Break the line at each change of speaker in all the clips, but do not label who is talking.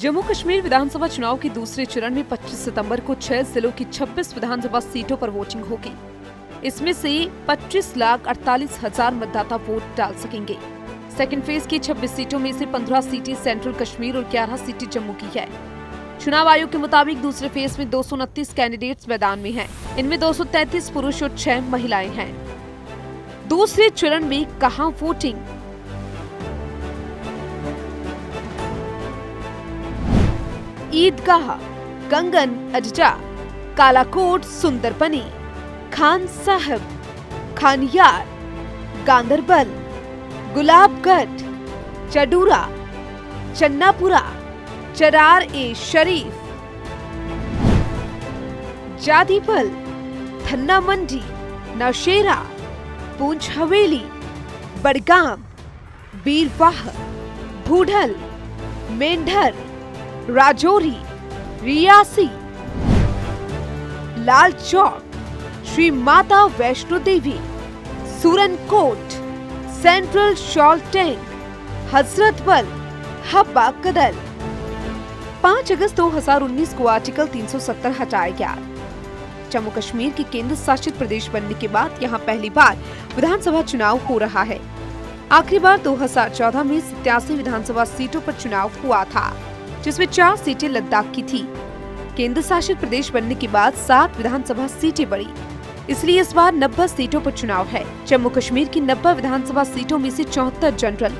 जम्मू कश्मीर विधानसभा चुनाव के दूसरे चरण में 25 सितंबर को 6 जिलों की 26 विधानसभा सीटों पर वोटिंग होगी। इसमें से 25,48,000 मतदाता वोट डाल सकेंगे। सेकेंड फेज की 26 सीटों में से 15 सीटें सेंट्रल कश्मीर और 11 सीटें जम्मू की है। चुनाव आयोग के मुताबिक दूसरे फेज में 229 कैंडिडेट्स मैदान में हैं। इनमें 233 पुरुष और 6 महिलाएं हैं। दूसरे चरण में कहां वोटिंग? ईदगाह, कंगन अजजा, कालाकोट, सुंदरबनी, खान साहब, खानियार, गांदरबल, गुलाबगढ़, चडूरा, चन्नापुरा, चरार ए शरीफ, जादीपल, थन्ना मंडी, नौशेरा, पूंछ हवेली, बड़गाम, बीरवाह, भूढल, मेंढर, राजौरी, रियासी, लाल चौक, श्री माता वैष्णो देवी, सूरनकोट, सेंट्रल शॉल टैंक, हजरतबल, हब्बा कदल। 5 अगस्त 2019 को आर्टिकल 370 हटाया गया। जम्मू कश्मीर के केंद्र शासित प्रदेश बनने के बाद यहाँ पहली बार विधानसभा चुनाव हो रहा है। आखिरी बार 2014 में 87 विधानसभा सीटों पर चुनाव हुआ था, जिसमें 4 सीटें लद्दाख की थी। केंद्र शासित प्रदेश बनने के बाद 7 विधानसभा सीटें बढ़ी, इसलिए इस बार 90 सीटों पर चुनाव है। जम्मू कश्मीर की 90 विधानसभा सीटों में से 74 जनरल,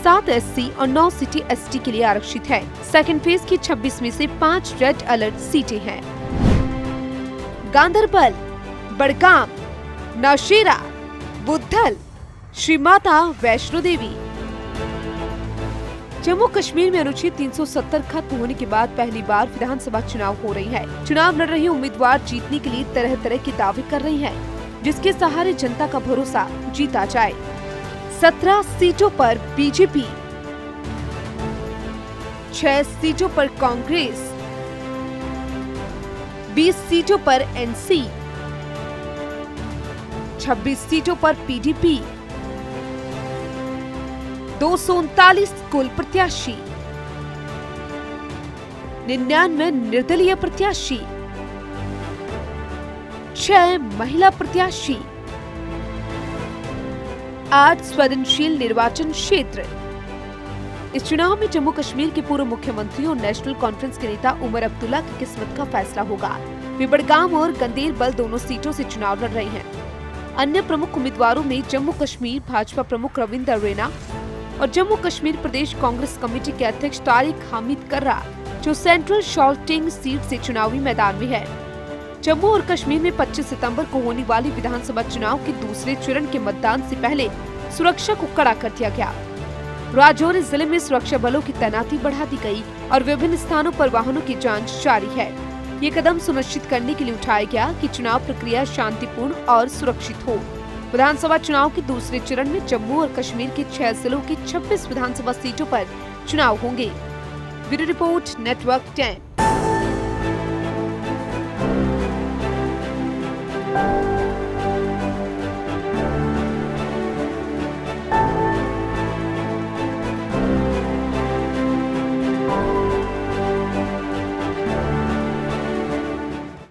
7 SC और 9 सीटें ST के लिए आरक्षित है। सेकेंड फेज की 26 में से 5 रेड अलर्ट सीटें हैं। गांदरबल, बड़गाम, नौशेरा, बुद्धल, श्री माता वैष्णो देवी। जम्मू कश्मीर में अनुच्छेद 370 खत्म होने के बाद पहली बार विधानसभा चुनाव हो रही है। चुनाव लड़ रहे उम्मीदवार जीतने के लिए तरह तरह के दावे कर रहे हैं, जिसके सहारे जनता का भरोसा जीता जाए। 17 सीटों पर बीजेपी, 6 सीटों पर कांग्रेस, 20 सीटों पर NC, 26 सीटों पर PDP, 239 कुल प्रत्याशी, 99 निर्दलीय प्रत्याशी, 6 महिला प्रत्याशी, 8 संवेदनशील निर्वाचन क्षेत्र। इस चुनाव में जम्मू कश्मीर के पूर्व मुख्यमंत्री और नेशनल कॉन्फ्रेंस के नेता उमर अब्दुल्ला की किस्मत का फैसला होगा। वे बड़गाम और गंदेरबल दोनों सीटों से चुनाव लड़ रहे हैं। अन्य प्रमुख उम्मीदवारों में जम्मू कश्मीर भाजपा प्रमुख रविंदर रैना और जम्मू कश्मीर प्रदेश कांग्रेस कमेटी के अध्यक्ष तारिक हामिद कर्रा, जो सेंट्रल शॉल्टिंग सीट से चुनावी मैदान में है। जम्मू और कश्मीर में 25 सितंबर को होने वाली विधानसभा चुनाव के दूसरे चरण के मतदान से पहले सुरक्षा को कड़ा कर दिया गया। राजौरी जिले में सुरक्षा बलों की तैनाती बढ़ा दी गई और विभिन्न स्थानों पर वाहनों की जांच जारी है। ये कदम सुनिश्चित करने के लिए उठाया गया कि चुनाव प्रक्रिया शांतिपूर्ण और सुरक्षित हो। विधानसभा चुनाव के दूसरे चरण में जम्मू और कश्मीर के 6 जिलों की 26 विधानसभा सीटों पर चुनाव होंगे। Bureau report, network 10।